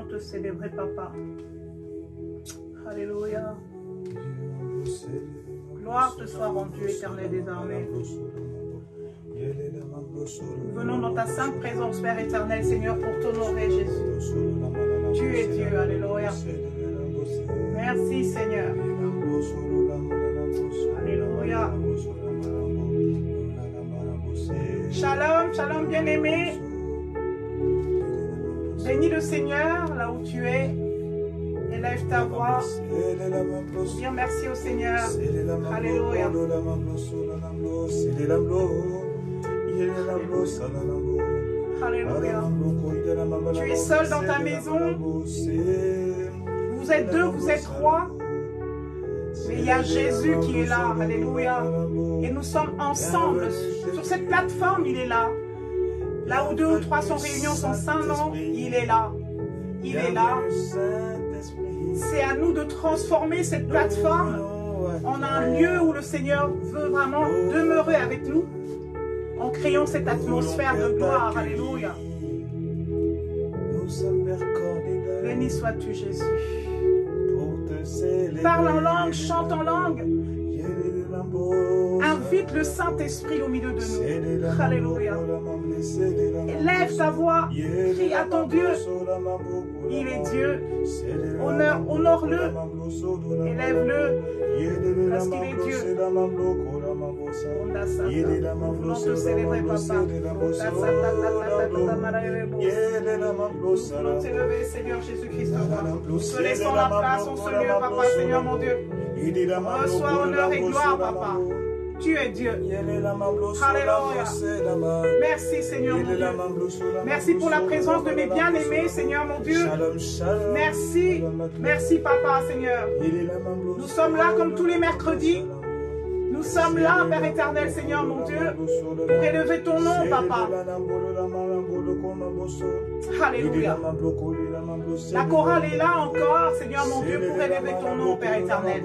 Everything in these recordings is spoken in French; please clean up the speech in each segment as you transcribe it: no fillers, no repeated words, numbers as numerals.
te célébrer, Papa. Alléluia. Gloire te soit rendue, éternel désormais. Nous venons dans ta sainte présence, Père éternel, Seigneur, pour t'honorer, Jésus. Tu es Dieu, alléluia. Merci, Seigneur. Alléluia. Shalom, shalom, bien-aimé. Bénis le Seigneur là où tu es. Élève ta voix. Dire merci au Seigneur. Alléluia. Alléluia. Tu es seul dans ta maison. Vous êtes deux, vous êtes trois. Mais il y a Jésus qui est là. Alléluia. Et nous sommes ensemble. Sur cette plateforme, il est là. Là où deux ou trois sont réunis en son saint nom, il est là. Il est là. C'est à nous de transformer cette plateforme en un lieu où le Seigneur veut vraiment demeurer avec nous, en créant cette atmosphère de gloire. Alléluia. Béni sois-tu, Jésus. Parle en langue, chante en langue. Invite le Saint-Esprit au milieu de nous. Alléluia. Élève ta voix. Crie à ton Dieu. Il est Dieu. Honore-le. Élève-le. Parce qu'il est Dieu. Nous voulons te célébrer, Papa. Nous voulons t'élever, Seigneur Jésus-Christ. Nous te laissons la place en ce lieu, Papa, Seigneur mon Dieu. Reçois honneur et gloire, Papa. Tu es Dieu. Alléluia. Merci, Seigneur mon Dieu. Merci pour la présence de mes bien-aimés, Seigneur mon Dieu. Merci. Merci, Papa, Seigneur. Nous sommes là comme tous les mercredis. Nous sommes là, Père éternel, Seigneur mon Dieu, pour élever ton nom, Papa. Alléluia. La chorale est là encore, Seigneur mon Dieu, pour élever ton nom, Père éternel.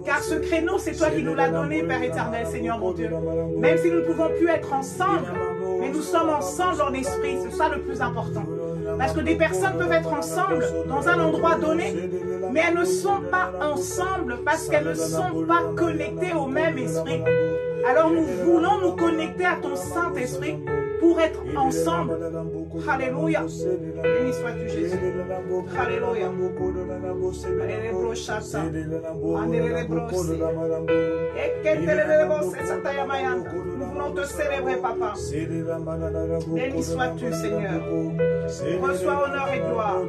Car ce créneau, c'est toi qui nous l'as donné, Père éternel, Seigneur mon Dieu. Même si nous ne pouvons plus être ensemble, mais nous sommes ensemble en esprit, c'est ça le plus important. Parce que des personnes peuvent être ensemble dans un endroit donné, mais elles ne sont pas ensemble parce qu'elles ne sont pas connectées au même esprit. Alors nous voulons nous connecter à ton Saint-Esprit pour être ensemble. Alléluia. Béni sois-tu, Jésus. Alléluia. Nous voulons te célébrer, Papa. Béni sois-tu, Seigneur. Reçois honneur et gloire.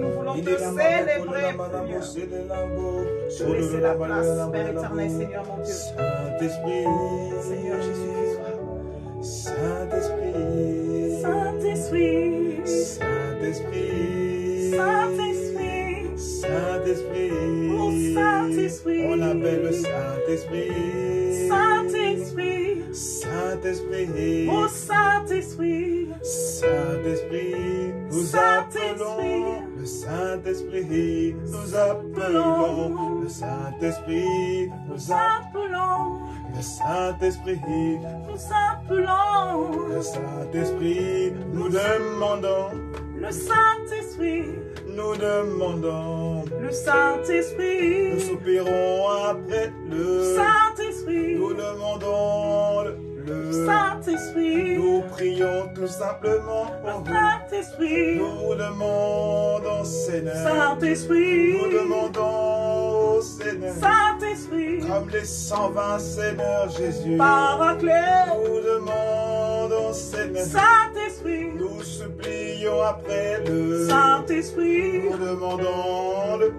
Nous voulons te célébrer, Seigneur. Te laisser la place, Père éternel, Seigneur mon Dieu. Saint-Esprit, Seigneur Jésus-Christ. Saint-Esprit, Saint-Esprit, Saint-Esprit, Saint-Esprit, Saint-Esprit, oh Saint-Esprit, on appelle le Saint-Esprit, Saint-Esprit, Saint-Esprit, oh Saint-Esprit, Saint-Esprit, nous appelons le Saint-Esprit, nous appelons le Saint-Esprit, nous appelons le Saint-Esprit, nous appelons le Saint-Esprit, nous demandons le Saint-Esprit, nous demandons le Saint-Esprit, nous soupirons après le Saint-Esprit, nous demandons le Saint-Esprit, nous prions tout simplement le Saint-Esprit, nous demandons Seigneur, Saint-Esprit, nous demandons au Seigneur, Saint-Esprit, comme les 120 Seigneur Jésus, Paraclet, nous demandons Seigneur, Saint-Esprit, nous supplions après le Saint-Esprit, nous demandons le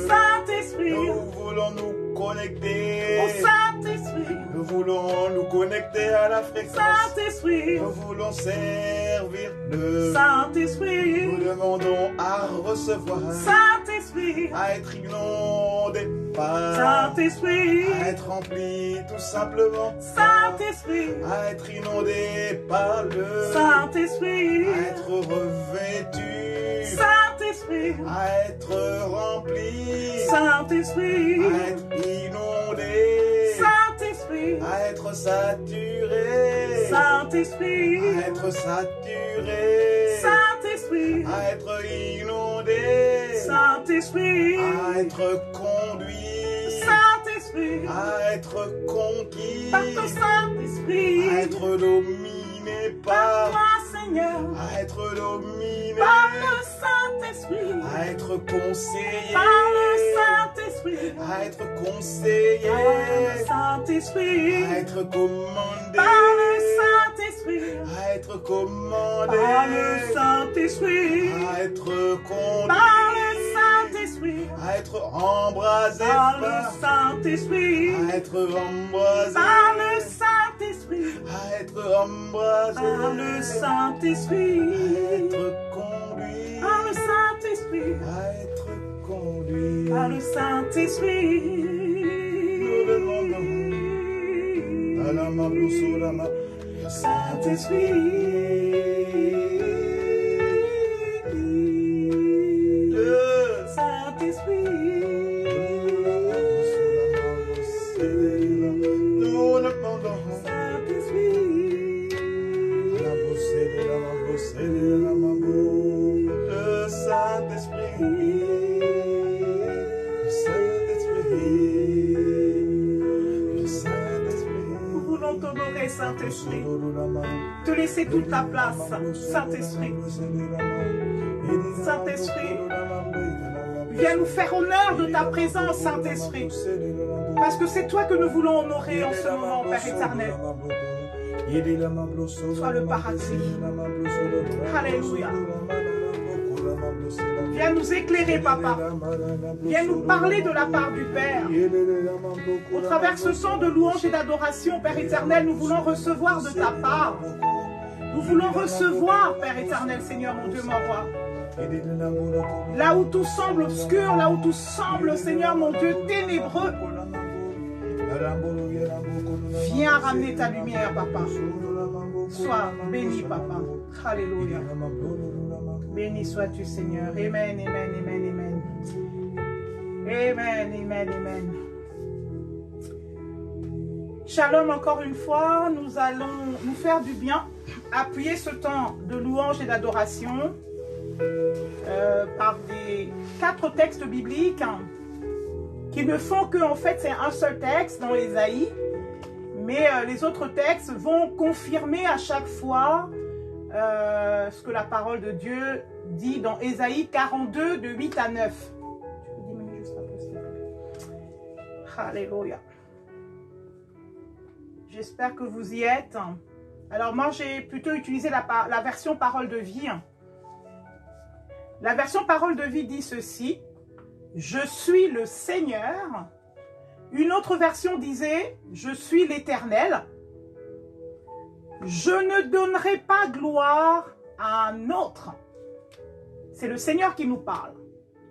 Saint-Esprit, nous voulons nous connecter au Saint-Esprit, nous voulons nous connecter à la fréquence, Saint-Esprit, nous voulons servir le Saint-Esprit, nous demandons à recevoir, Saint-Esprit, à être inondé par, Saint-Esprit, à être rempli tout simplement, Saint-Esprit, à être inondé par le Saint-Esprit, à être revêtu, Saint-Esprit, à être rempli, Saint-Esprit, à être inondé, Saint-Esprit, à être saturé, Saint-Esprit, à être saturé, Saint-Esprit, à être inondé, Saint-Esprit, à être conduit, Saint-Esprit, à être conquis, par ton Saint-Esprit, à être dominé par par, toi, Seigneur, à être dominé, par le Saint-Esprit, à être conseillé, par le Saint-Esprit, à être conseillé, par le Saint-Esprit, à être commandé, par le Saint-Esprit, à être commandé, par le Saint-Esprit, à être conduit, par le Saint-Esprit, à être embrasé, par le Saint-Esprit, à être embrasé, par le Saint-Esprit, à être embrasé, par le Saint-Esprit, à être conduit, par le Saint-Esprit, à être conduit. par le Saint-Esprit. Nous demandons à la Mablousourama, le Saint-Esprit, Le Saint-Esprit, nous demandons Saint-Esprit, le Saint-Esprit, le Saint-Esprit, le Saint-Esprit. nous voulons t'honorer, Saint-Esprit, te laisser toute ta place, Saint-Esprit. Saint-Esprit, viens nous faire honneur de ta présence, Saint-Esprit, parce que c'est toi que nous voulons honorer en ce moment, Père éternel. Sois le paraclet. Alléluia. Viens nous éclairer, Papa. Viens nous parler de la part du Père. Au travers ce son de louange et d'adoration, Père éternel, nous voulons recevoir de ta part. Nous voulons recevoir, Père éternel, Seigneur, mon Dieu, mon roi. Là où tout semble obscur, là où tout semble, Seigneur, mon Dieu, ténébreux, viens ramener ta lumière, Papa. Sois béni, Papa. Alléluia. Béni sois-tu, Seigneur. Amen, amen, amen, amen. Amen, amen, amen. Shalom encore une fois. Nous allons nous faire du bien. Appuyer ce temps de louange et d'adoration par des 4 textes bibliques qui ne font que, en fait, c'est un seul texte dans Ésaïe. Mais les autres textes vont confirmer à chaque fois ce que la parole de Dieu dit dans Ésaïe 42, de 8 à 9. Je peux diminuer juste un peu, s'il te plaît. Alléluia. J'espère que vous y êtes. Alors moi, j'ai plutôt utilisé la version parole de vie. La version parole de vie dit ceci. Je suis le Seigneur. Une autre version disait, je suis l'Éternel. Je ne donnerai pas gloire à un autre. C'est le Seigneur qui nous parle.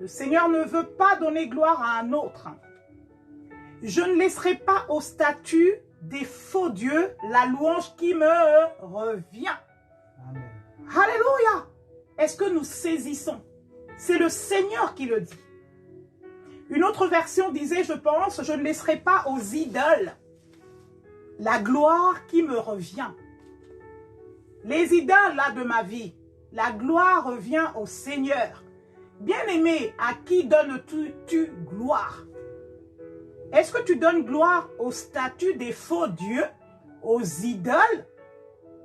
Le Seigneur ne veut pas donner gloire à un autre. Je ne laisserai pas au statut des faux dieux la louange qui me revient. Amen. Alléluia. Est-ce que nous saisissons? C'est le Seigneur qui le dit. Une autre version disait, je pense, je ne laisserai pas aux idoles la gloire qui me revient. Les idoles là de ma vie, la gloire revient au Seigneur. Bien-aimé, à qui donnes-tu gloire? Est-ce que tu donnes gloire au statut des faux dieux, aux idoles,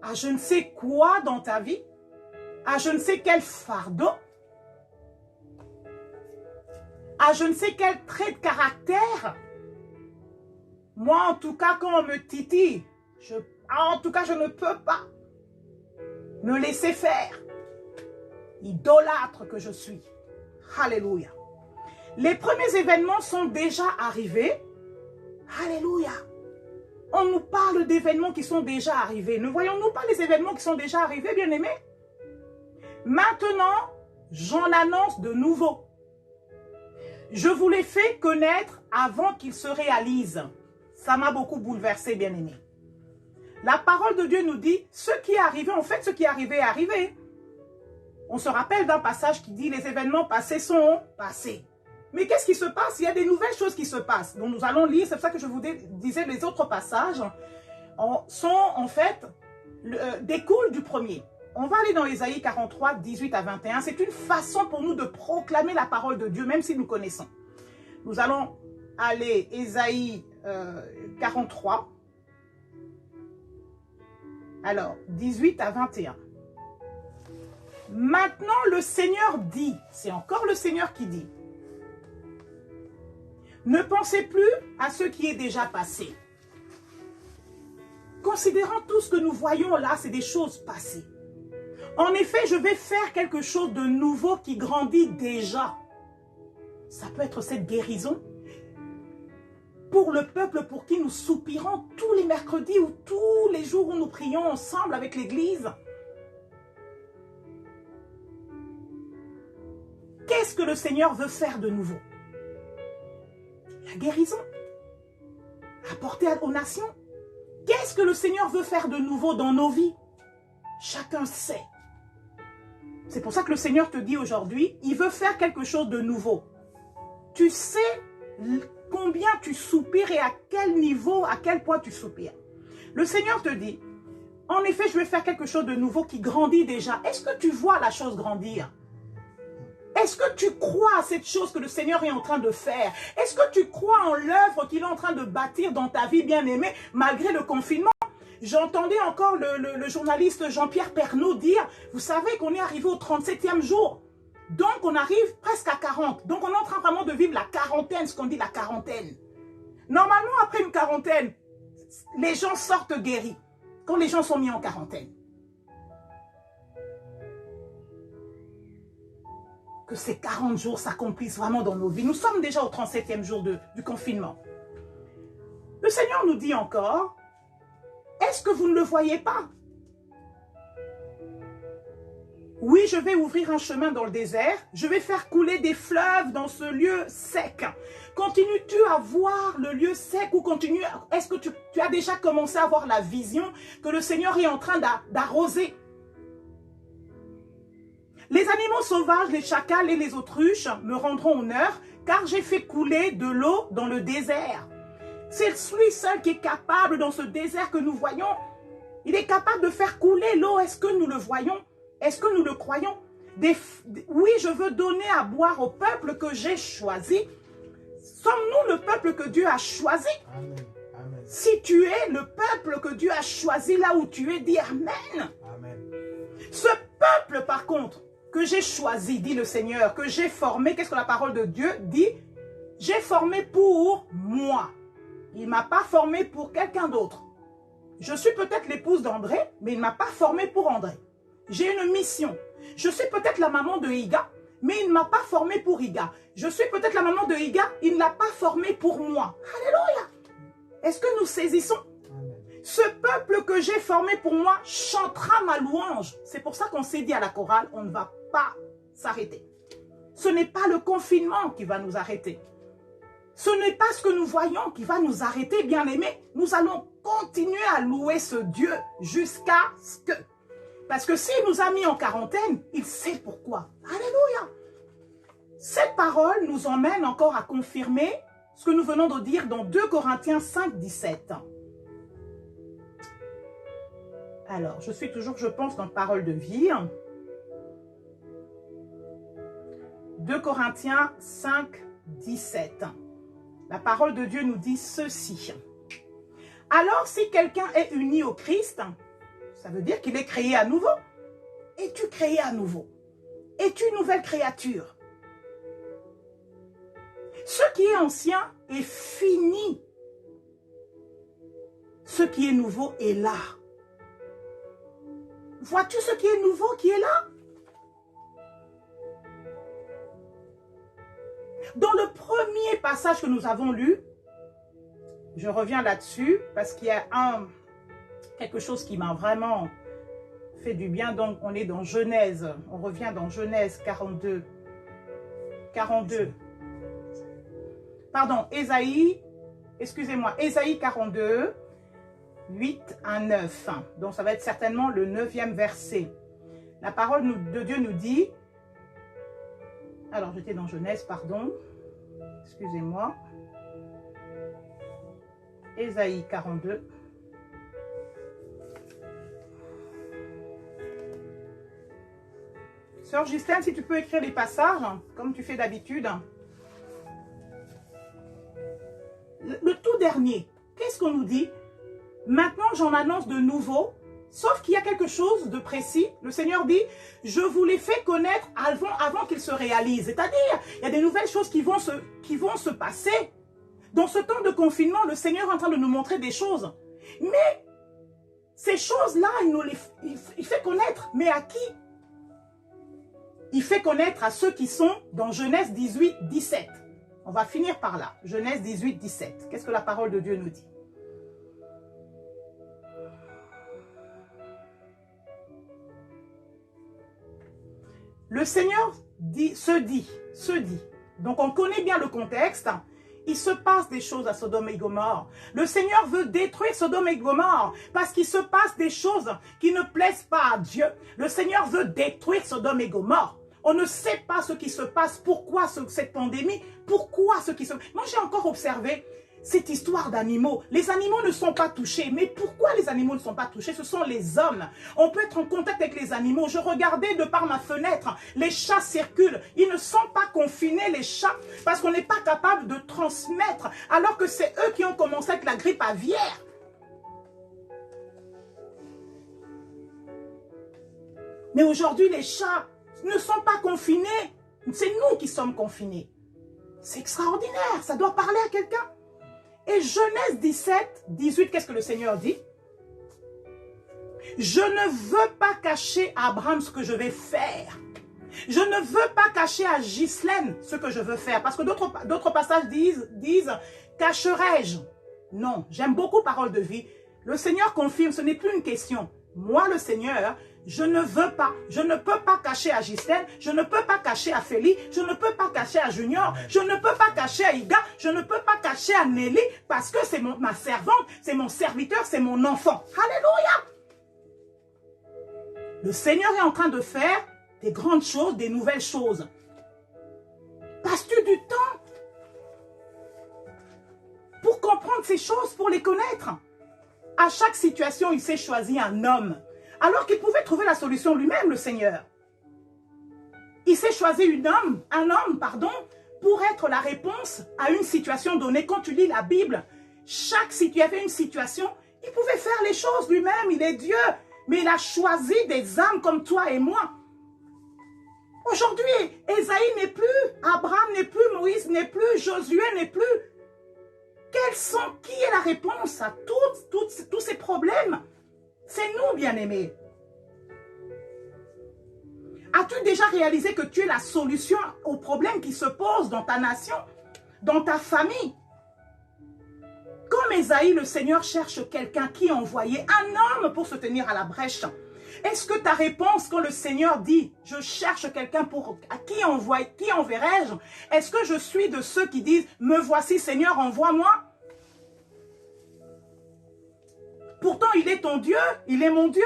à je ne sais quoi dans ta vie, à je ne sais quel fardeau, à je ne sais quel trait de caractère? Moi, en tout cas, quand on me titille, je ne peux pas me laisser faire. Idolâtre que je suis. Alléluia. Les premiers événements sont déjà arrivés. Alléluia. On nous parle d'événements qui sont déjà arrivés. Ne voyons-nous pas les événements qui sont déjà arrivés, bien-aimés? Maintenant, j'en annonce de nouveaux. Je vous les fais connaître avant qu'ils se réalisent. Ça m'a beaucoup bouleversé, bien-aimé. La parole de Dieu nous dit, ce qui est arrivé, en fait, ce qui est arrivé. On se rappelle d'un passage qui dit, les événements passés sont passés. Mais qu'est-ce qui se passe? Il y a des nouvelles choses qui se passent. Donc nous allons lire, c'est pour ça que je vous disais, les autres passages sont en fait découle du premier. On va aller dans Ésaïe 43, 18 à 21. C'est une façon pour nous de proclamer la parole de Dieu, même si nous connaissons. Nous allons aller Ésaïe 43. Alors, 18 à 21. Maintenant, le Seigneur dit, c'est encore le Seigneur qui dit, ne pensez plus à ce qui est déjà passé. Considérant tout ce que nous voyons là, c'est des choses passées. En effet, je vais faire quelque chose de nouveau qui grandit déjà. Ça peut être cette guérison pour le peuple pour qui nous soupirons tous les mercredis ou tous les jours où nous prions ensemble avec l'Église. Qu'est-ce que le Seigneur veut faire de nouveau? La guérison. Apporter aux nations. Qu'est-ce que le Seigneur veut faire de nouveau dans nos vies? Chacun sait. C'est pour ça que le Seigneur te dit aujourd'hui, il veut faire quelque chose de nouveau. Tu sais combien tu soupires et à quel niveau, à quel point tu soupires. Le Seigneur te dit, en effet, je vais faire quelque chose de nouveau qui grandit déjà. Est-ce que tu vois la chose grandir? Est-ce que tu crois à cette chose que le Seigneur est en train de faire? Est-ce que tu crois en l'œuvre qu'il est en train de bâtir dans ta vie bien-aimée, malgré le confinement? J'entendais encore le journaliste Jean-Pierre Pernaut dire, vous savez qu'on est arrivé au 37e jour. Donc, on arrive presque à 40. Donc, on est en train vraiment de vivre la quarantaine, ce qu'on dit la quarantaine. Normalement, après une quarantaine, les gens sortent guéris. Quand les gens sont mis en quarantaine. Que ces 40 jours s'accomplissent vraiment dans nos vies. Nous sommes déjà au 37e jour du confinement. Le Seigneur nous dit encore, est-ce que vous ne le voyez pas? Oui, je vais ouvrir un chemin dans le désert. Je vais faire couler des fleuves dans ce lieu sec. Continues-tu à voir le lieu sec ou est-ce que tu as déjà commencé à voir la vision que le Seigneur est en train d'arroser? Les animaux sauvages, les chacals et les autruches me rendront honneur, car j'ai fait couler de l'eau dans le désert. C'est lui seul qui est capable, dans ce désert que nous voyons, il est capable de faire couler l'eau. Est-ce que nous le voyons? Est-ce que nous le croyons? Oui, je veux donner à boire au peuple que j'ai choisi. Sommes-nous le peuple que Dieu a choisi? Amen. Amen. Si tu es le peuple que Dieu a choisi là où tu es, dis Amen. Amen. Ce peuple, par contre, que j'ai choisi, dit le Seigneur, que j'ai formé, qu'est-ce que la parole de Dieu dit? J'ai formé pour moi. Il ne m'a pas formé pour quelqu'un d'autre. Je suis peut-être l'épouse d'André, mais il ne m'a pas formé pour André. J'ai une mission. Je suis peut-être la maman de Higa, mais il ne m'a pas formé pour Higa. Je suis peut-être la maman de Higa, il ne l'a pas formé pour moi. Alléluia! Est-ce que nous saisissons? Ce peuple que j'ai formé pour moi chantera ma louange. C'est pour ça qu'on s'est dit à la chorale, on ne va pas s'arrêter. Ce n'est pas le confinement qui va nous arrêter. Ce n'est pas ce que nous voyons qui va nous arrêter, bien-aimés. Nous allons continuer à louer ce Dieu jusqu'à ce que... Parce que s'il nous a mis en quarantaine, il sait pourquoi. Alléluia! Cette parole nous emmène encore à confirmer ce que nous venons de dire dans 2 Corinthiens 5, 17. Alors, je suis toujours, je pense, dans parole de vie. 2 Corinthiens 5, 17. La parole de Dieu nous dit ceci. Alors, si quelqu'un est uni au Christ, ça veut dire qu'il est créé à nouveau. Es-tu créé à nouveau? Es-tu une nouvelle créature? Ce qui est ancien est fini. Ce qui est nouveau est là. Vois-tu ce qui est nouveau qui est là? Dans le premier passage que nous avons lu, je reviens là-dessus parce qu'il y a quelque chose qui m'a vraiment fait du bien. Donc, on est dans Genèse. On revient dans Genèse 42. Pardon, Ésaïe, excusez-moi, Ésaïe 42, 8 à 9. Donc, ça va être certainement le 9e verset. La parole de Dieu nous dit... Alors, j'étais dans Genèse, pardon. Excusez-moi. Ésaïe 42. Sœur Justine, si tu peux écrire les passages, comme tu fais d'habitude. Le tout dernier, qu'est-ce qu'on nous dit? Maintenant, j'en annonce de nouveau, sauf qu'il y a quelque chose de précis. Le Seigneur dit, je vous les fais connaître avant qu'ils se réalisent. C'est-à-dire, il y a des nouvelles choses qui vont se passer. Dans ce temps de confinement, le Seigneur est en train de nous montrer des choses. Mais ces choses-là, il fait connaître. Mais à qui? Il fait connaître à ceux qui sont dans Genèse 18, 17. On va finir par là. Genèse 18, 17. Qu'est-ce que la parole de Dieu nous dit? Le Seigneur se dit. Donc on connaît bien le contexte. Il se passe des choses à Sodome et Gomorrhe. Le Seigneur veut détruire Sodome et Gomorrhe parce qu'il se passe des choses qui ne plaisent pas à Dieu. Le Seigneur veut détruire Sodome et Gomorrhe. On ne sait pas ce qui se passe. Pourquoi cette pandémie? Pourquoi ce qui se... Moi, j'ai encore observé cette histoire d'animaux. Les animaux ne sont pas touchés. Mais pourquoi les animaux ne sont pas touchés? Ce sont les hommes. On peut être en contact avec les animaux. Je regardais de par ma fenêtre. Les chats circulent. Ils ne sont pas confinés, les chats, parce qu'on n'est pas capable de transmettre. Alors que c'est eux qui ont commencé avec la grippe aviaire. Mais aujourd'hui, les chats ne sont pas confinés. C'est nous qui sommes confinés. C'est extraordinaire. Ça doit parler à quelqu'un. Et Genèse 17, 18, qu'est-ce que le Seigneur dit? Je ne veux pas cacher à Abraham ce que je vais faire. Je ne veux pas cacher à Ghislaine ce que je veux faire. Parce que d'autres passages disent cacherai-je? Non, j'aime beaucoup parole de vie. Le Seigneur confirme, ce n'est plus une question. Moi, le Seigneur, je ne peux pas cacher à Ghislaine, je ne peux pas cacher à Félix, je ne peux pas cacher à Junior, je ne peux pas cacher à Ida, je ne peux pas cacher à Nelly, parce que c'est ma servante, c'est mon serviteur, c'est mon enfant. Alléluia! Le Seigneur est en train de faire des grandes choses, des nouvelles choses. Passes-tu du temps pour comprendre ces choses, pour les connaître? À chaque situation, il s'est choisi un homme. Alors qu'il pouvait trouver la solution lui-même, le Seigneur. Il s'est choisi un homme, pour être la réponse à une situation donnée. Quand tu lis la Bible, il y avait une situation, il pouvait faire les choses lui-même, il est Dieu. Mais il a choisi des âmes comme toi et moi. Aujourd'hui, Ésaïe n'est plus, Abraham n'est plus, Moïse n'est plus, Josué n'est plus. Qui est la réponse à tous ces problèmes? C'est nous, bien-aimés. As-tu déjà réalisé que tu es la solution aux problèmes qui se posent dans ta nation, dans ta famille? Comme Ésaïe, le Seigneur cherche quelqu'un qui a envoyé un homme pour se tenir à la brèche. Est-ce que ta réponse, quand le Seigneur dit « Je cherche quelqu'un à qui enverrai-je » est-ce que je suis de ceux qui disent « Me voici, Seigneur, envoie-moi » Pourtant, il est ton Dieu, il est mon Dieu.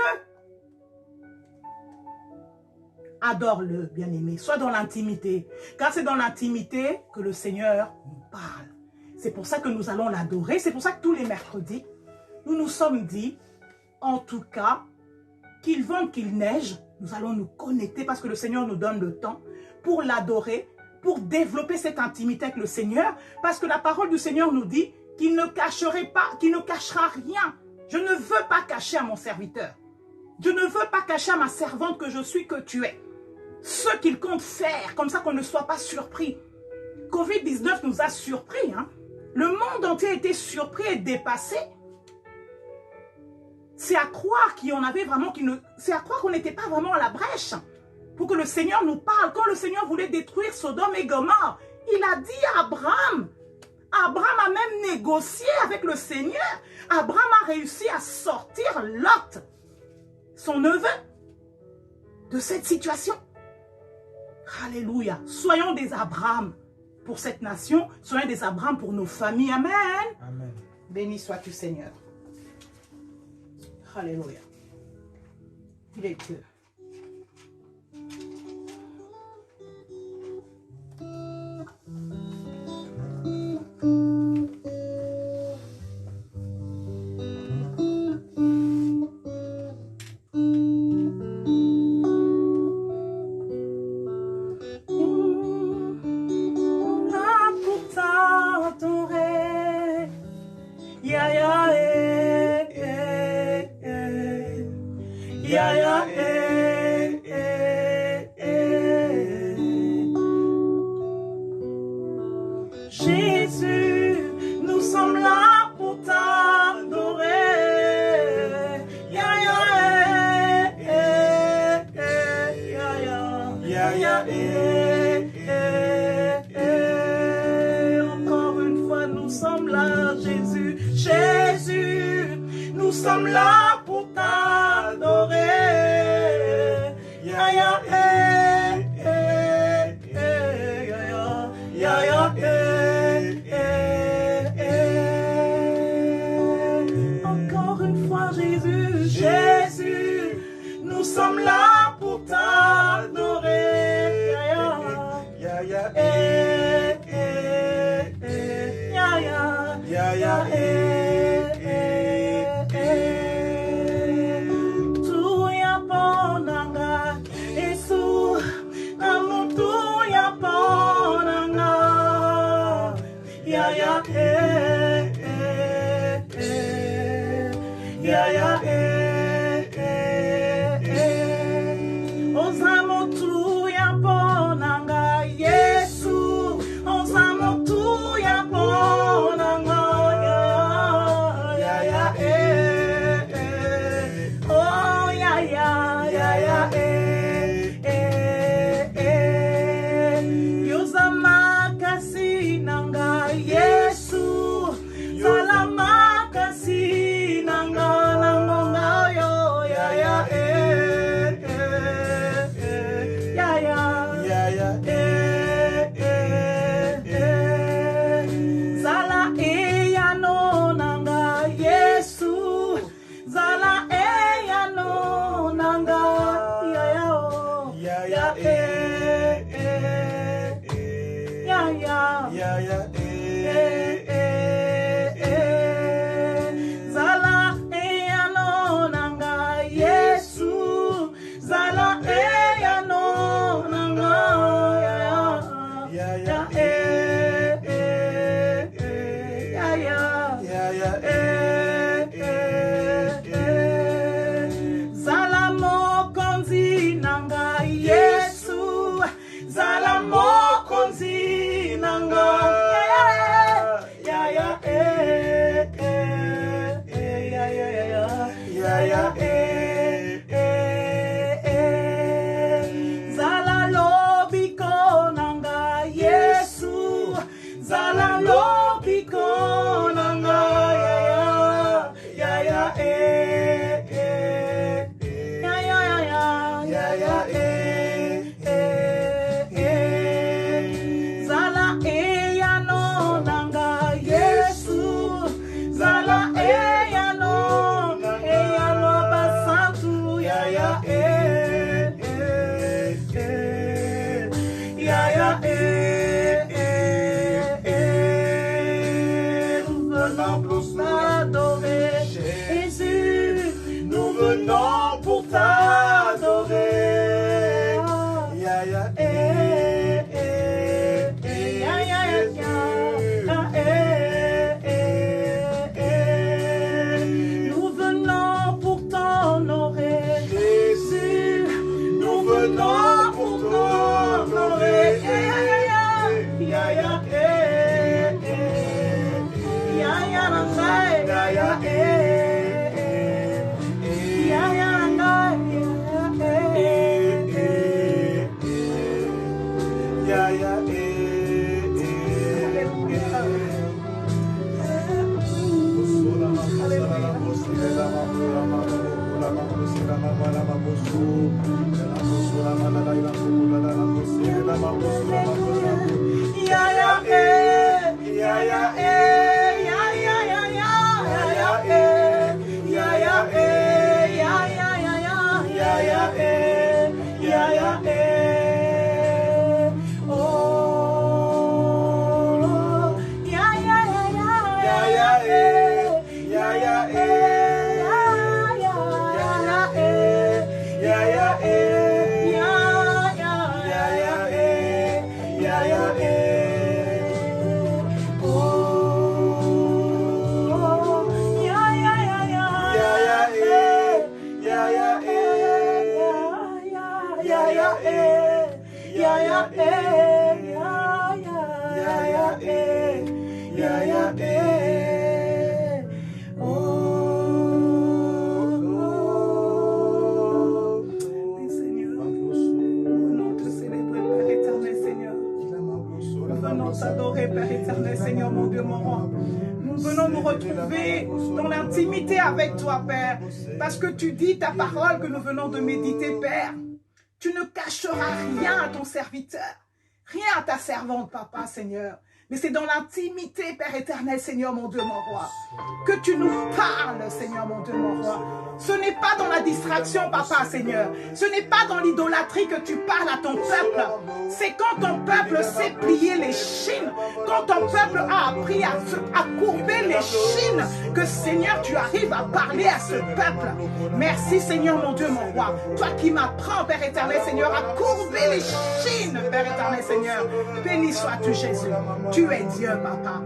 Adore-le, bien-aimé. Sois dans l'intimité. Car c'est dans l'intimité que le Seigneur nous parle. C'est pour ça que nous allons l'adorer. C'est pour ça que tous les mercredis, nous nous sommes dit, en tout cas, qu'il vente, qu'il neige, nous allons nous connecter parce que le Seigneur nous donne le temps pour l'adorer, pour développer cette intimité avec le Seigneur. Parce que la parole du Seigneur nous dit qu'il ne cachera rien. Je ne veux pas cacher à mon serviteur. Je ne veux pas cacher à ma servante que je suis, que tu es. Ce qu'il compte faire, comme ça qu'on ne soit pas surpris. Covid-19 nous a surpris. Hein? Le monde entier a été surpris et dépassé. C'est à croire c'est à croire qu'on n'était pas vraiment à la brèche. Pour que le Seigneur nous parle. Quand le Seigneur voulait détruire Sodome et Gomorrhe, il a dit à Abraham. Abraham a même négocié avec le Seigneur. Abraham a réussi à sortir Lot, son neveu, de cette situation. Alléluia. Soyons des Abraham pour cette nation. Soyons des Abraham pour nos familles. Amen. Amen. Béni sois-tu, Seigneur. Alléluia. Il est Dieu. ya ya ya ya Jésus, nous sommes là pour t'adorer. Ya ya ya ya Encore une fois, nous sommes là, Jésus, Jésus, nous sommes là pour t'adorer. Ya ya ya ya Encore une fois, Jésus, Jésus, nous sommes là pour t'adorer. Ya ya Tuya ponanga, Yesu, namu tuya ponanga. Ya ya Osamo tuya ponanga, Yesu, osamo tuya ponanga. Oh ya ya Yosama kasi nanga, Yesu, salama kasi nanga nangonga yo ya Zala ya no nanga, Yesu, zala ya no nanga Zala ya no nanga, Yesu, zala ya no nanga Zala mokonzi nanga, Yesu, zala mokonzi nanga. Zala lobiko nanga, Yesu, zala lobiko nanga. Zala ya no nanga, Yesu, zala ya no basantu Nous venons pour t'adorer, Jésus, nous venons pour t'adorer. Ya ya Nous venons pour t'honorer, Jésus, nous venons pour t'honorer. marcher dans l'intimité avec toi, Père. Parce que tu dis ta parole que nous venons de méditer, Père. Tu ne cacheras rien à ton serviteur, rien à ta servante, Papa, Seigneur. Mais c'est dans l'intimité, Père éternel, Seigneur, mon Dieu, mon roi, que tu nous parles, Seigneur, mon Dieu, mon roi. Ce n'est pas dans la distraction, Papa, Seigneur. Ce n'est pas dans l'idolâtrie que tu parles à ton peuple. C'est quand ton peuple sait plier les chines, quand ton peuple a appris à courber les chines, que, Seigneur, tu arrives à parler à ce peuple. Merci, Seigneur, mon Dieu, mon roi. Toi qui m'apprends, Père éternel, Seigneur, à courber les chines, Père éternel, Seigneur. Béni sois-tu, Jésus. Tu es Dieu, Papa.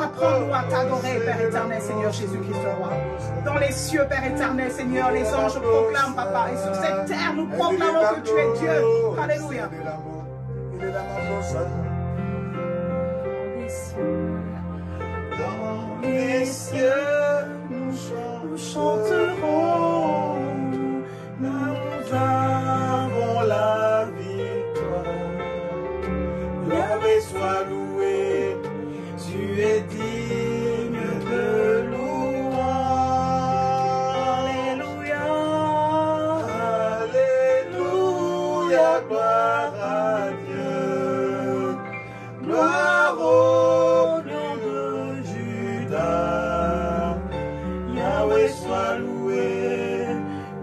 Apprends-nous à t'adorer, Père éternel, Seigneur Jésus-Christ, roi. Dans les cieux, Père éternel, Seigneur, les anges proclament, Papa. Et sur cette terre, nous proclamons que tu es Dieu. Alléluia. Dans les cieux, nous chanterons. Nous avons la victoire. Yahweh soit loué, tu es digne de louange. Alléluia, Alléluia, gloire à Dieu, gloire au lion de Juda. Yahweh soit loué,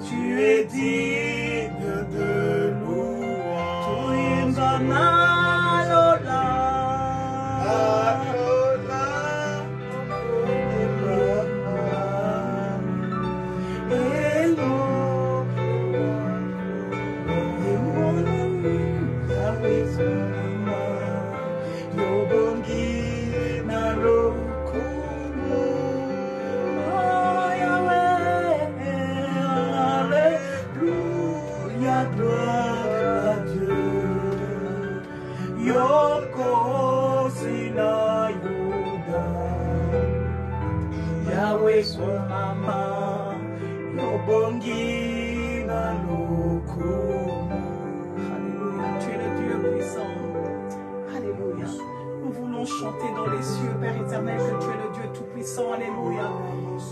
tu es digne de louange. Yahweh son mama, Yobongi na lokumu. Alléluia, tu es le Dieu puissant. Alléluia. Nous voulons chanter dans les cieux, Père éternel, que tu es le Dieu tout-puissant. Alléluia.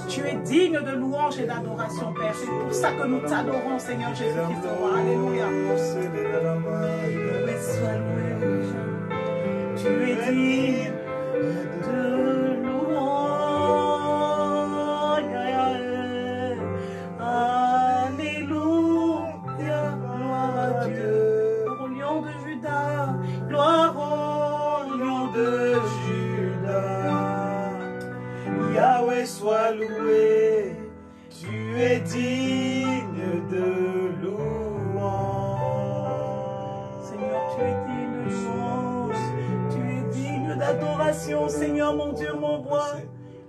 Tu es digne de louange et d'adoration, Père. C'est pour ça que nous t'adorons, Seigneur Jésus-Christ. Alléluia. Sois loué. Tu es digne de louange. Alléluia. Gloire à Dieu. Au lion de Juda. Gloire au lion de Juda. Yahweh soit loué. Tu es digne de louange. Seigneur, tu es digne de louange. Tu es digne d'adoration, Seigneur, mon Dieu, mon roi.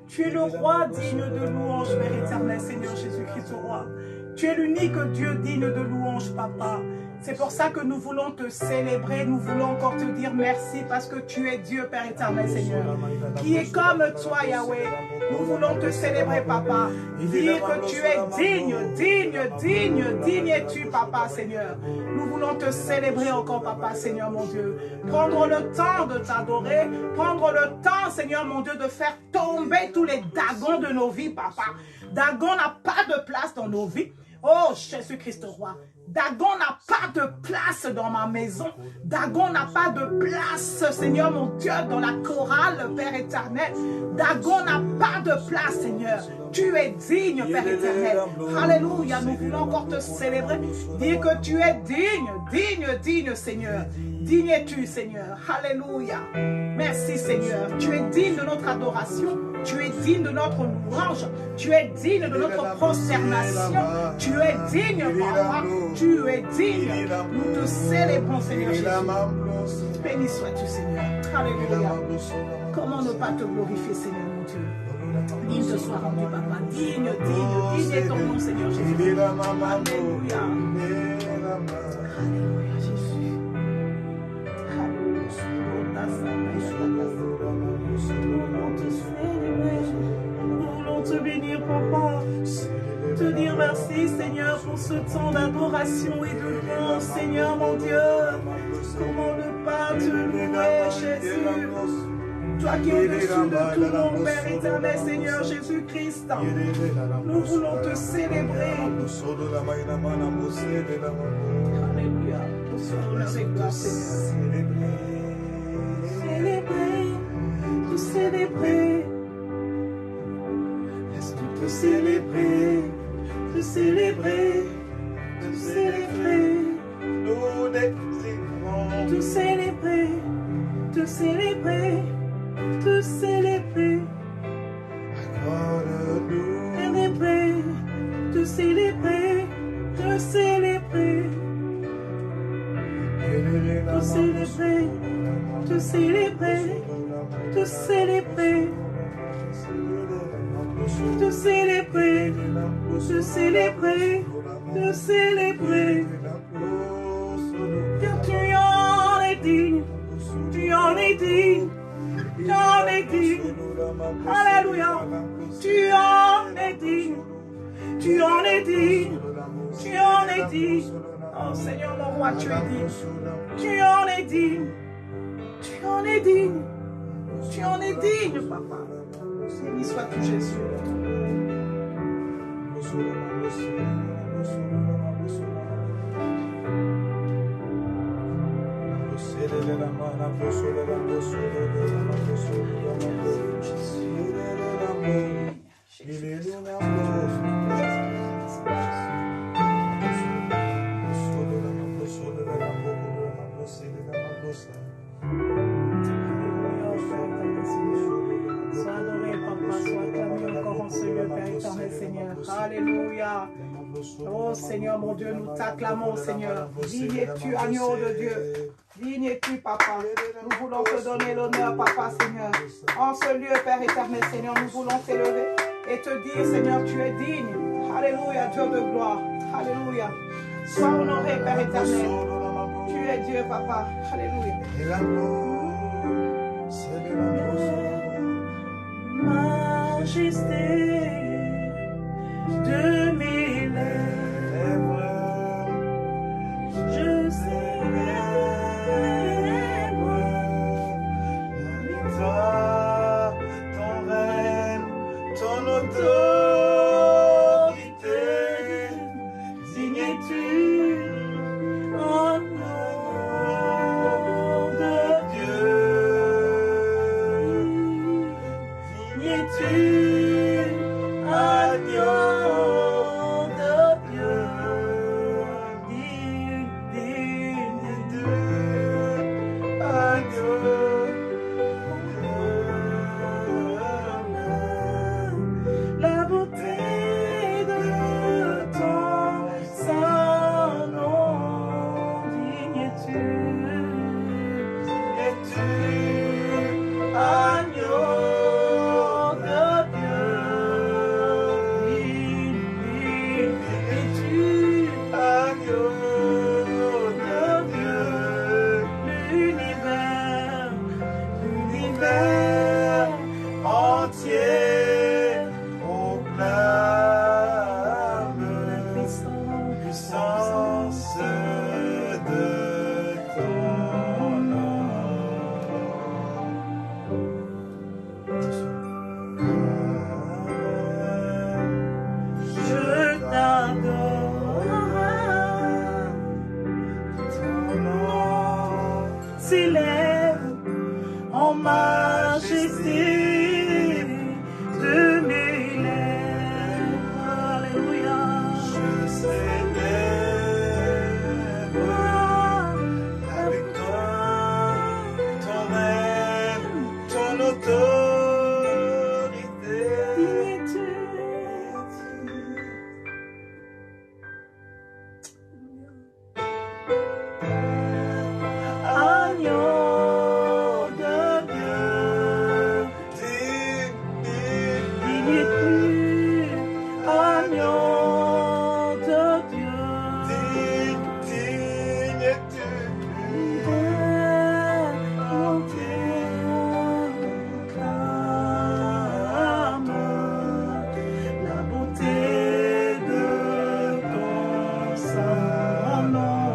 Tu es le roi digne de louange, Père éternel, Seigneur Jésus-Christ, roi. Tu es l'unique Dieu digne de louange, Papa. C'est pour ça que nous voulons te célébrer, nous voulons encore te dire merci parce que tu es Dieu, Père éternel, Seigneur, qui est comme toi, Yahweh. Nous voulons te célébrer, Papa. Dire que tu es digne es-tu, Papa, Seigneur. Nous voulons te célébrer encore, Papa, Seigneur, mon Dieu. Prendre le temps de t'adorer, prendre le temps, Seigneur, mon Dieu, de faire tomber tous les dagons de nos vies, Papa. Dagon n'a pas de place dans nos vies. Oh, Jésus-Christ, roi. Dagon n'a pas de place dans ma maison. Dagon n'a pas de place, Seigneur mon Dieu, dans la chorale, Père éternel. Dagon n'a pas de place, Seigneur. Tu es digne, Père éternel. Alléluia, nous voulons encore te célébrer. Dire que tu es digne, Seigneur. Digne es-tu, Seigneur. Alléluia. Merci, Seigneur. Tu es digne de notre adoration. Tu es digne de notre louange. Tu es digne de notre prosternation. Tu es digne, Papa. Tu es digne. Nous te célébrons, Seigneur Jésus. Béni sois-tu, Seigneur. Alléluia. Comment ne pas te glorifier, Seigneur, mon Dieu. Digne te soit rendu, Papa. Digne est ton nom, Seigneur Jésus. Alléluia. Alléluia, Jésus. Nous voulons te bénir, Papa. Te dire merci, Seigneur, pour ce temps d'adoration et de louange, Seigneur, mon Dieu. Comment ne pas te louer, Jésus. Toi qui es au-dessus de tout nom, Père éternel, Seigneur Jésus-Christ. Nous voulons te célébrer. Alléluia. Nous sommes avec toi, Seigneur. Célébrer, te célébrer. Laisse-nous te célébrer, te célébrer, te célébrer. Nous désirons Te célébrer, te célébrer, te célébrer. accorde-nous Célébrer, te célébrer, te célébrer. Te célébrer, te célébrer, te célébrer. Te célébrer, te célébrer, te célébrer. Car tu en es digne, tu en es digne, tu en es digne. Alléluia, tu en es digne, tu en es digne, tu en es digne. Oh Seigneur mon roi, tu es digne, tu en es digne, tu en es digne, tu en es digne, papa. Béni sois-tu Jésus. Sois adoré, papa, sois acclamé encore en ce lieu, Père éternel, Seigneur. Alléluia. Oh Seigneur, mon Dieu, nous t'acclamons, Seigneur. Digne es-tu, agneau de Dieu. Digne es-tu, papa. Nous voulons te donner l'honneur, papa, Seigneur. En ce lieu, Père éternel, Seigneur, nous voulons t'élever et te dire, Seigneur, tu es digne. Alléluia, Dieu de gloire. Alléluia. Sois honoré, Père éternel. Tu es Dieu, papa. Alléluia. Majesté de mes lèvres, je célèbre toi, ton règne, ton autorité, digne es-tu, en nom de Dieu, digne es-tu, agneau de Dieu, digne Dieu, agneau. la beauté de ton saint nom, digne es-tu, agneau de Dieu, digne es-tu, Agneau de Dieu, l'univers entier proclame puissance de ton nom. je t'adore, Ton nom s'élève en majesté de mes lèvres. Alléluia. je célèbre avec toi ton règne, ton autorité. Agneau de Dieu, digne es-tu, agneau de Dieu, Digne es-tu, la beauté de ton saint nom.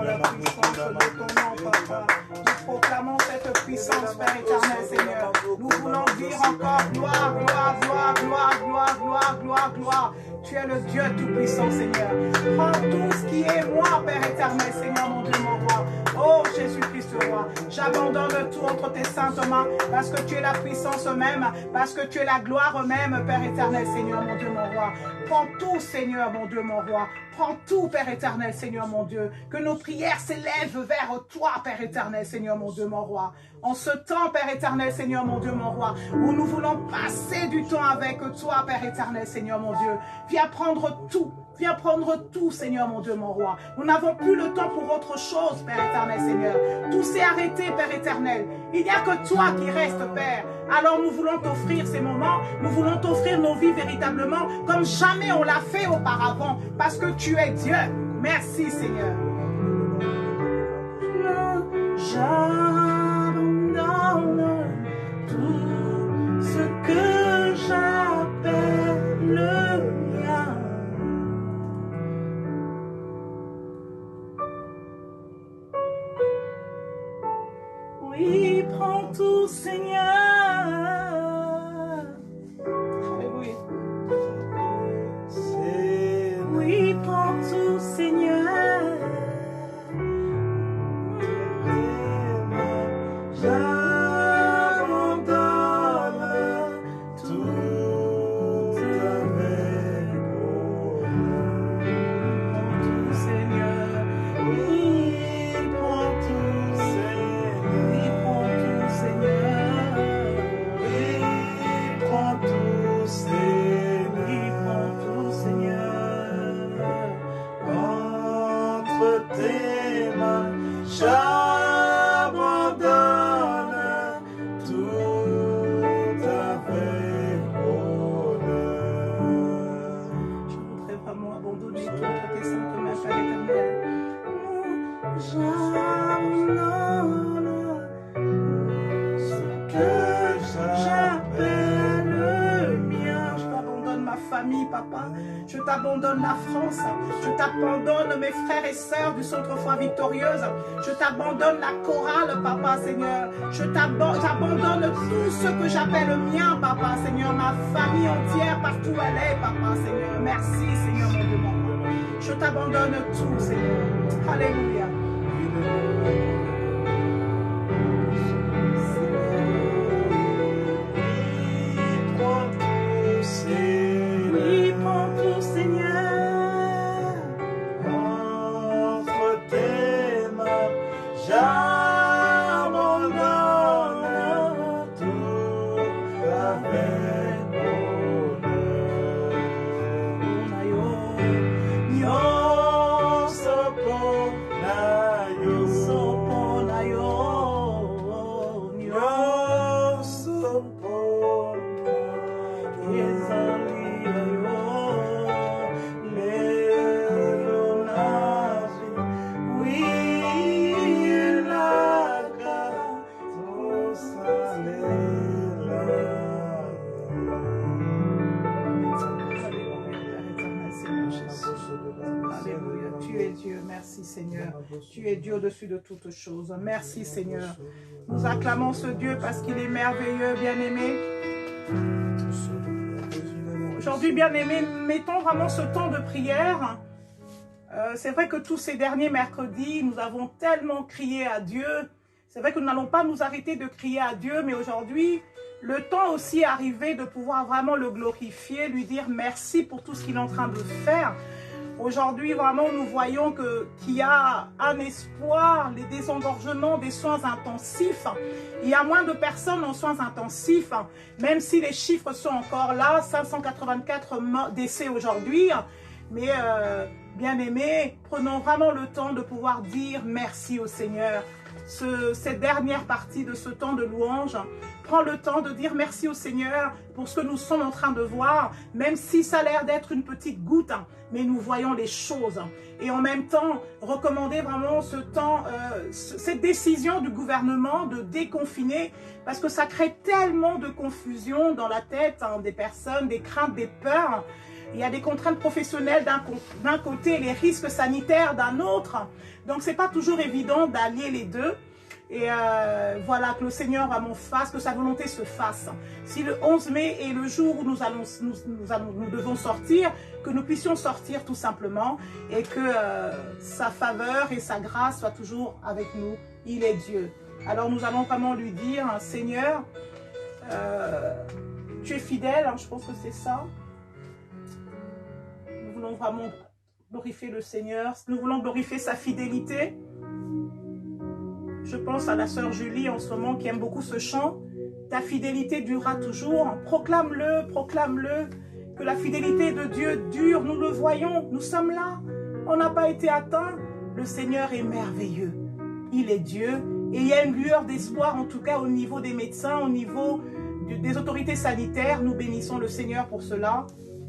proclamons la puissance de ton nom, Papa. Nous proclamons cette puissance, Père éternel, Seigneur. Nous voulons dire encore gloire, gloire, gloire, gloire, gloire, gloire, gloire, gloire. Tu es le Dieu tout-puissant, Seigneur. Prends tout ce qui est moi, Père éternel, Seigneur, mon Dieu, mon roi. Oh Jésus-Christ, roi, j'abandonne tout entre tes saintes mains, parce que tu es la puissance même, parce que tu es la gloire même, Père éternel, Seigneur, mon Dieu, mon roi. Prends tout, Seigneur, mon Dieu, mon roi. Prends tout, Père éternel, Seigneur, mon Dieu. Que nos prières s'élèvent vers toi, Père éternel, Seigneur, mon Dieu, mon roi. En ce temps, Père éternel, Seigneur, mon Dieu, mon roi, où nous voulons passer du temps avec toi, Père éternel, Seigneur, mon Dieu. Viens prendre tout. Viens prendre tout, Seigneur, mon Dieu, mon roi. Nous n'avons plus le temps pour autre chose, Père éternel, Seigneur. Tout s'est arrêté, Père éternel. Il n'y a que toi qui reste, Père. Alors nous voulons t'offrir ces moments. Nous voulons t'offrir nos vies véritablement comme jamais on l'a fait auparavant. Parce que tu es Dieu. Merci, Seigneur. J'abandonne tout ce que j'appelle le mien. Oui, prends tout, Seigneur. Alléluia. Oui, prends tout, Seigneur. Je t'abandonne la France, je t'abandonne mes frères et sœurs du Centre Foi Victorieuse, je t'abandonne la chorale, Papa, Seigneur, je t'abandonne tout ce que j'appelle le mien, Papa, Seigneur, ma famille entière, partout où elle est, Papa, Seigneur, merci, Seigneur, mon Dieu, mon roi. Je t'abandonne tout, Seigneur, alléluia. Tu es Dieu au-dessus de toutes choses. Merci Seigneur. Nous acclamons ce Dieu parce qu'il est merveilleux, bien-aimé. Aujourd'hui, bien-aimé, mettons vraiment ce temps de prière. C'est vrai que tous ces derniers mercredis, nous avons tellement crié à Dieu. C'est vrai que nous n'allons pas nous arrêter de crier à Dieu, mais aujourd'hui, le temps aussi est arrivé de pouvoir vraiment le glorifier, lui dire merci pour tout ce qu'il est en train de faire. Aujourd'hui, vraiment, nous voyons qu'il y a un espoir, les désengorgements des soins intensifs. Il y a moins de personnes en soins intensifs, même si les chiffres sont encore là, 584 décès aujourd'hui. Mais, bien aimés, prenons vraiment le temps de pouvoir dire merci au Seigneur. Cette dernière partie de ce temps de louange, prends le temps de dire merci au Seigneur pour ce que nous sommes en train de voir, même si ça a l'air d'être une petite goutte, mais nous voyons les choses. Et en même temps, recommander vraiment ce temps, cette décision du gouvernement de déconfiner, parce que ça crée tellement de confusion dans la tête des personnes, des craintes, des peurs. Il y a des contraintes professionnelles d'un côté, les risques sanitaires d'un autre. Donc, c'est pas toujours évident d'allier les deux. Et voilà, que le Seigneur fasse, que sa volonté se fasse. Si le 11 mai est le jour où nous devons sortir, que nous puissions sortir tout simplement et que sa faveur et sa grâce soient toujours avec nous. Il est Dieu. Alors nous allons vraiment lui dire, Seigneur, tu es fidèle, hein, je pense que c'est ça. Nous voulons vraiment glorifier le Seigneur. Nous voulons glorifier sa fidélité. Je pense à la sœur Julie en ce moment qui aime beaucoup ce chant. Ta fidélité durera toujours. Proclame-le, proclame-le. Que la fidélité de Dieu dure. Nous le voyons, nous sommes là. On n'a pas été atteints. Le Seigneur est merveilleux. Il est Dieu. Et il y a une lueur d'espoir, en tout cas au niveau des médecins, au niveau des autorités sanitaires. Nous bénissons le Seigneur pour cela.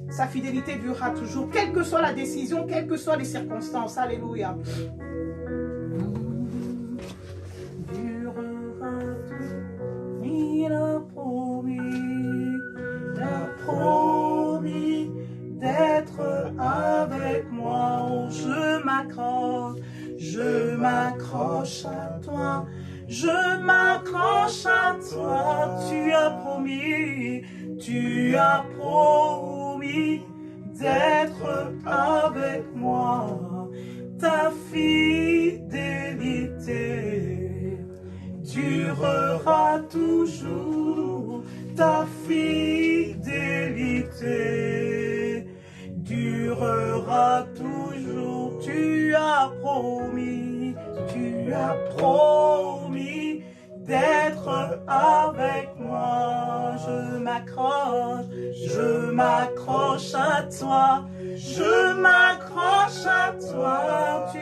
Sa fidélité durera toujours, quelle que soit la décision, quelles que soient les circonstances. Alléluia. Il a promis d'être avec moi. Oh, je m'accroche à toi. Je m'accroche à toi. Tu as promis d'être avec moi. Ta fidélité durera toujours, ta fidélité durera toujours. Tu as promis d'être avec moi. Je m'accroche à toi, je m'accroche à toi. Tu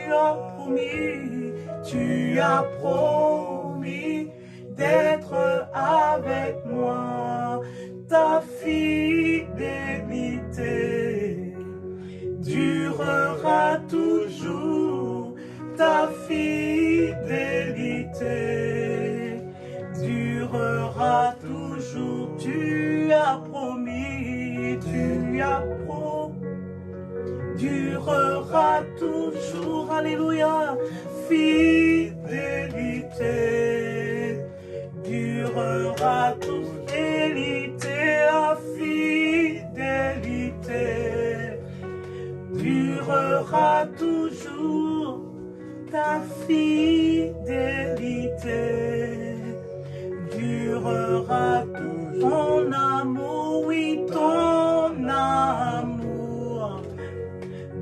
as promis d'être avec moi. Ta fidélité durera toujours. Ta fidélité durera toujours. Tu as promis, durera toujours. Alléluia. Fidélité durera toujours. Fidélité durera toujours. Ta fidélité durera toujours. Ton amour, oui, ton amour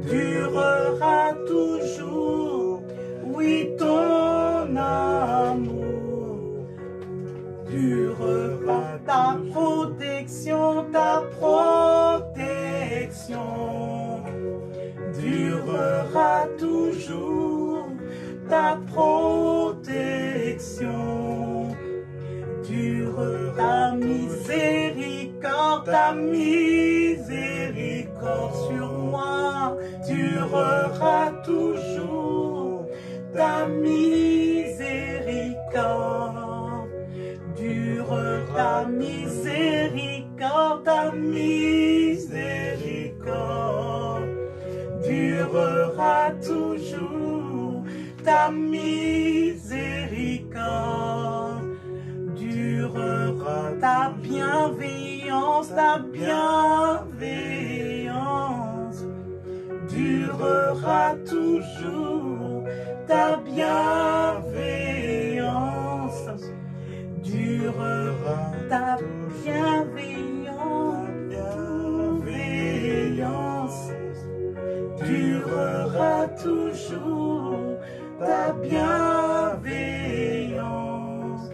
durera toujours. Oui, ton amour durera. Ta protection durera toujours. Ta protection durera. Ta miséricorde sur moi durera toujours. Ta miséricorde durera. Ta miséricorde durera toujours. Ta miséricorde durera. Ta bienveillance durera toujours. Ta bienveillance durera. Ta bienveillance durera toujours. Ta bienveillance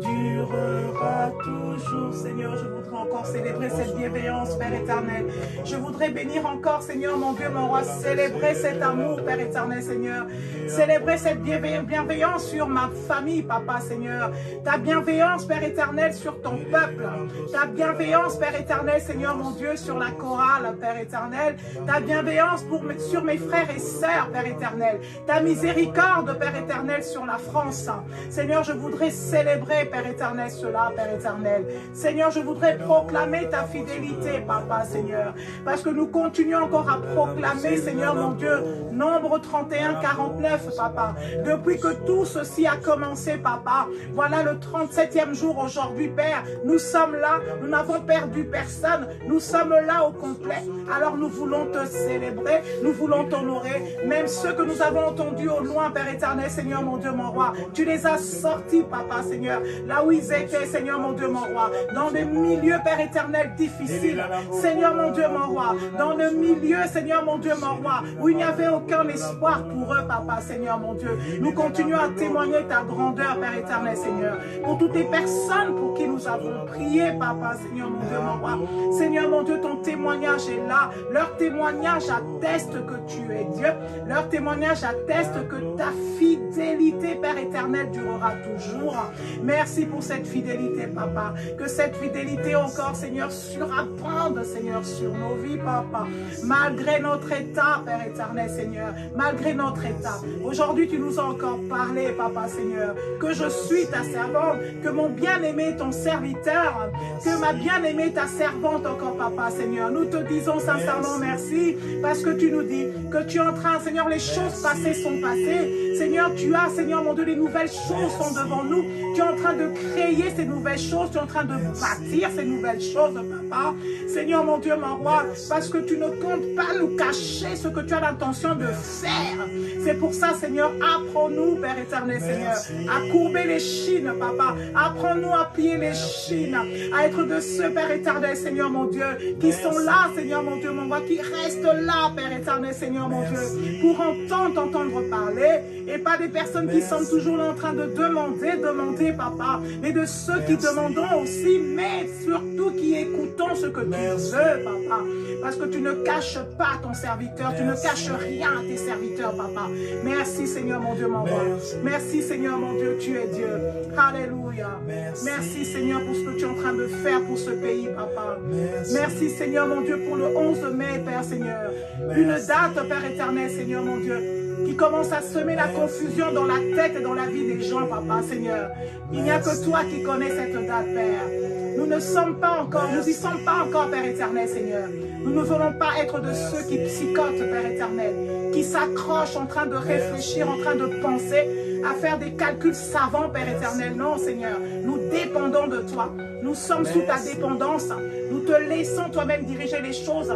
durera toujours. Seigneur, je voudrais encore célébrer cette bienveillance, Père éternel. Je voudrais bénir encore, Seigneur, mon Dieu, mon roi, célébrer cet amour, Père éternel, Seigneur. Célébrer cette bienveillance sur ma famille, Papa, Seigneur. Ta bienveillance, Père éternel, sur ton peuple. Ta bienveillance, Père éternel, Seigneur, mon Dieu, sur la chorale, Père éternel. Ta bienveillance sur mes frères et sœurs, Père éternel. Ta miséricorde, Père éternel, sur la France. Seigneur, je voudrais célébrer, Père éternel, cela, Père éternel. Seigneur, je voudrais proclamer ta fidélité, Papa, Seigneur. Parce que nous continuons encore à proclamer, Seigneur, mon Dieu, Nombre 31, 49, Papa. Depuis que tout ceci a commencé, Papa, voilà le 37e jour aujourd'hui, Père. Nous sommes là, nous n'avons perdu personne. Nous sommes là au complet. Alors nous voulons te célébrer, nous voulons t'honorer. Même ceux que nous avons entendus au loin, Père éternel, Seigneur, mon Dieu, mon roi. Tu les as sortis, Papa, Seigneur, là où ils étaient, Seigneur, mon Dieu, mon roi. Dans des milieux, Père éternel, difficiles. Seigneur, mon Dieu, mon roi. Dans le milieu, Seigneur, mon Dieu, mon roi, où il n'y avait aucun espoir pour eux, Papa, Seigneur, mon Dieu. Nous continuons à témoigner ta grandeur, Père éternel, Seigneur. Pour toutes les personnes pour qui nous avons prié, Papa, Seigneur, mon Dieu, mon roi. Seigneur, mon Dieu, ton témoignage est là. Leur témoignage atteste que tu es Dieu. Leur témoignage atteste que ta fidélité, Père éternel, durera toujours. Merci pour cette fidélité, Papa. Que cette fidélité encore, Seigneur, surabonde, Seigneur, sur nos vies, Papa. Malgré notre état, Père éternel, Seigneur. Malgré notre état. Aujourd'hui, tu nous as encore parlé, Papa, Seigneur. Que je suis ta servante. Que mon bien-aimé, ton serviteur. Que ma bien-aimée, ta servante encore, Papa, Seigneur. Nous te disons sincèrement merci. Parce que tu nous dis que tu es en train, Seigneur, les choses passées sont passées. Seigneur, tu as, Seigneur, mon Dieu, les nouvelles choses sont devant nous. Tu es en train de créer ces nouvelles choses. Tu es en train de bâtir ces nouvelles choses, Papa. Seigneur, mon Dieu, mon roi, parce que tu ne comptes pas nous cacher ce que tu as l'intention de faire. C'est pour ça, Seigneur, apprends-nous, Père éternel, Seigneur, à courber les chines, Papa. Apprends-nous à plier les chines, à être de ceux, Père éternel, Seigneur, mon Dieu, qui sont là, Seigneur, mon Dieu, mon roi, qui restent là, Père éternel, Seigneur, mon Dieu, pour t'entendre parler, et pas des personnes qui sont toujours là en train de demander, Papa, mais de ceux qui demandons aussi, mais surtout qui écoutons ce que tu veux, Papa, parce que tu ne caches pas ton serviteur, tu ne caches rien à tes serviteurs, Papa. Merci, Seigneur, mon Dieu, mon roi. Merci, Seigneur, mon Dieu, tu es Dieu. Alléluia. Merci, Seigneur, pour ce que tu es en train de faire pour ce pays, Papa. Merci, Seigneur, mon Dieu, pour le 11 mai, Père, Seigneur. Une date, Père éternel, Seigneur, mon Dieu, qui commence à semer la confusion dans la tête et dans la vie des gens, Papa, Seigneur. Il n'y a que toi qui connais cette date, Père. Nous ne sommes pas encore, nous n'y sommes pas encore, Père éternel, Seigneur. Nous ne voulons pas être de ceux qui psychotent, Père éternel, qui s'accrochent en train de réfléchir, en train de penser, à faire des calculs savants, Père éternel. Non, Seigneur, nous dépendons de toi. Nous sommes sous ta dépendance. Nous te laissons toi-même diriger les choses.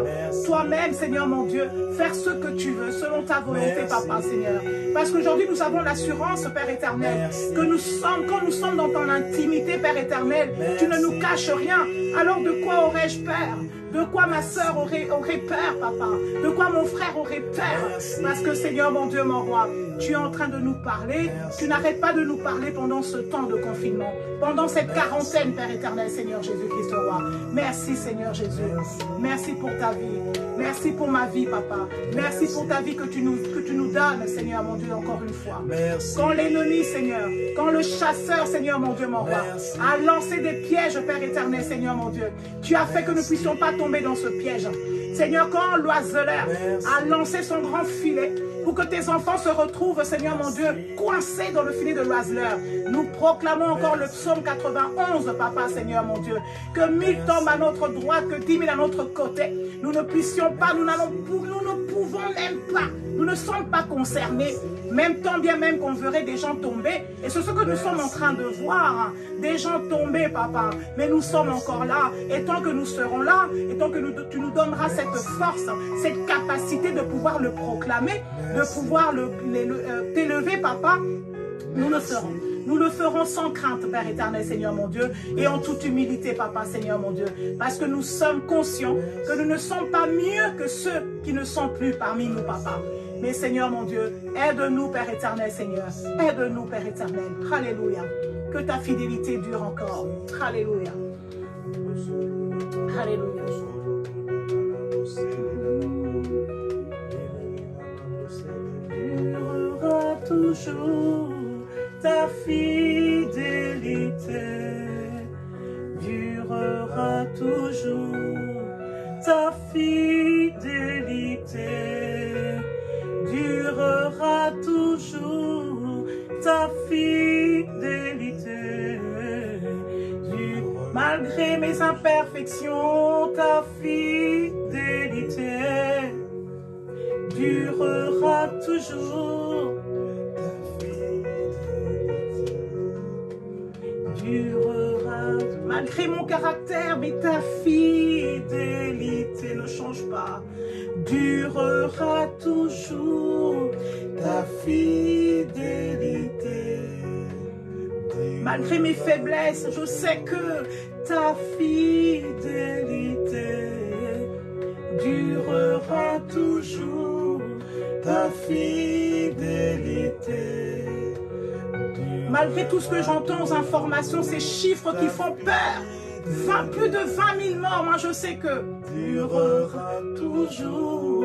Toi-même, Seigneur mon Dieu, faire ce que tu veux, selon ta volonté, Papa, Seigneur. Parce qu'aujourd'hui, nous avons l'assurance, Père éternel, que nous sommes, quand nous sommes dans ton intimité, Père éternel, tu ne nous caches rien. Alors de quoi aurais-je peur? De quoi ma soeur aurait peur, Papa? De quoi mon frère aurait peur? Parce que, Seigneur, mon Dieu, mon roi, tu es en train de nous parler. Tu n'arrêtes pas de nous parler pendant ce temps de confinement. Pendant cette quarantaine, Père éternel, Seigneur Jésus-Christ, roi. Merci, Seigneur Jésus. Merci pour ta vie. Merci pour ma vie, Papa. Merci pour ta vie que tu nous donnes, Seigneur, mon Dieu, encore une fois. Quand l'ennemi, Seigneur, quand le chasseur, Seigneur, mon Dieu, mon roi, a lancé des pièges, Père éternel, Seigneur, mon Dieu, tu as fait que nous ne puissions pas tomber dans ce piège. Seigneur, quand l'oiseleur a lancé son grand filet pour que tes enfants se retrouvent, Seigneur mon Dieu, coincés dans le filet de l'oiseleur, nous proclamons encore le psaume 91, Papa, Seigneur mon Dieu, que 1000 tombent à notre droite, que 10 000 à notre côté. Nous ne puissions pas, nous ne pouvons même pas, nous ne sommes pas concernés, même tant bien même qu'on verrait des gens tomber. Et c'est ce que nous sommes en train de voir, hein, des gens tomber, Papa. Mais nous sommes encore là. Et tant que nous serons là, et tant que tu nous donneras cette force, cette capacité de pouvoir le proclamer, de pouvoir t'élever, Papa, nous le ferons. Nous le ferons sans crainte, Père éternel, Seigneur mon Dieu, et en toute humilité, Papa, Seigneur mon Dieu, parce que nous sommes conscients que nous ne sommes pas mieux que ceux qui ne sont plus parmi nous, Papa. Mais Seigneur mon Dieu, aide-nous, Père éternel, Seigneur. Aide-nous, Père éternel. Alléluia. Que ta fidélité dure encore. Alléluia. Alléluia. Durera toujours ta fidélité. Durera toujours ta fidélité. Durera toujours ta fidélité. Malgré mes imperfections, ta fidélité durera toujours. Durera. Malgré mon caractère, mais ta fidélité ne change pas. Durera toujours. Ta fidélité. Malgré mes faiblesses, je sais que ta fidélité durera toujours. Ta fidélité. Malgré tout ce que j'entends aux informations, ces chiffres qui font peur, plus de 20 000 morts, moi je sais que durera toujours.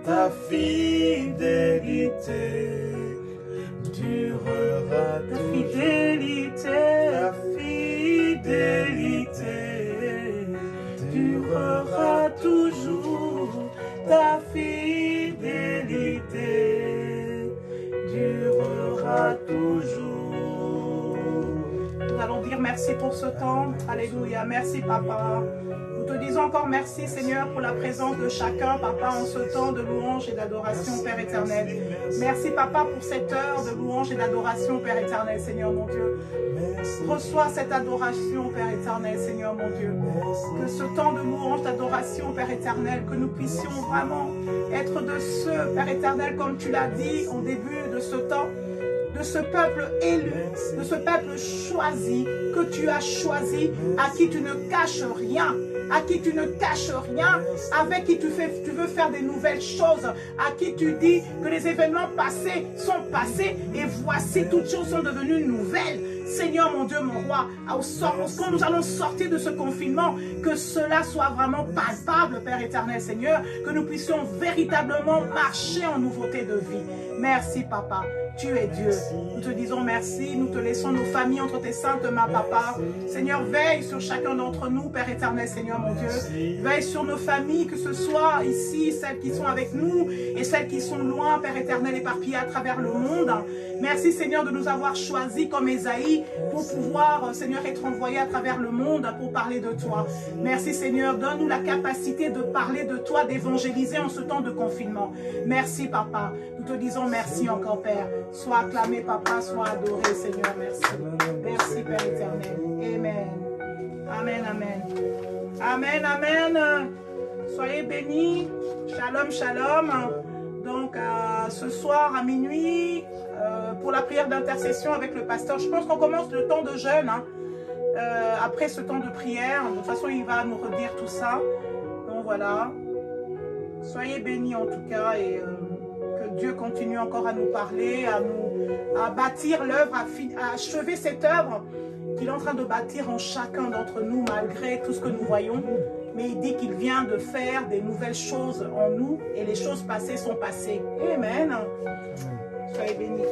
Ta fidélité durera. Ta fidélité, ta fidélité durera toujours. Ta fidélité durera toujours. Nous allons dire merci pour ce temps. Alléluia. Merci, Papa. Nous te disons encore merci, Seigneur, pour la présence de chacun, Papa, en ce temps de louange et d'adoration, Père éternel. Merci, Papa, pour cette heure de louange et d'adoration, Père éternel, Seigneur, mon Dieu. Reçois cette adoration, Père éternel, Seigneur, mon Dieu. Que ce temps de louange, d'adoration, Père éternel, que nous puissions vraiment être de ceux, Père éternel, comme tu l'as dit au début de ce temps, de ce peuple élu, de ce peuple choisi, que tu as choisi, à qui tu ne caches rien, à qui tu ne caches rien, avec qui tu veux faire des nouvelles choses, à qui tu dis que les événements passés sont passés et voici toutes choses sont devenues nouvelles. Seigneur, mon Dieu, mon roi, quand nous allons sortir de ce confinement, que cela soit vraiment palpable, Père éternel, Seigneur, que nous puissions véritablement marcher en nouveauté de vie. Merci, Papa. Tu es Dieu. Nous te disons merci. Nous te laissons nos familles entre tes saintes mains, Papa. Seigneur, veille sur chacun d'entre nous, Père éternel, Seigneur, mon Dieu. Veille sur nos familles, que ce soit ici, celles qui sont avec nous et celles qui sont loin, Père éternel, éparpillées à travers le monde. Merci, Seigneur, de nous avoir choisis comme Ésaïe pour pouvoir, Seigneur, être envoyés à travers le monde pour parler de toi. Merci, Seigneur. Donne-nous la capacité de parler de toi, d'évangéliser en ce temps de confinement. Merci, Papa. Nous te disons merci encore, Père. Sois acclamé, Papa, sois adoré, Seigneur, merci. Merci, Père éternel. Amen. Amen, amen. Amen, amen. Soyez bénis. Shalom, shalom. Donc, ce soir à minuit, pour la prière d'intercession avec le pasteur, je pense qu'on commence le temps de jeûne. Après ce temps de prière, de toute façon, il va nous redire tout ça. Donc, voilà. Soyez bénis en tout cas et... Dieu continue encore à nous parler, à bâtir l'œuvre, à achever cette œuvre qu'il est en train de bâtir en chacun d'entre nous, malgré tout ce que nous voyons. Mais il dit qu'il vient de faire des nouvelles choses en nous et les choses passées sont passées. Amen. Soyez bénis.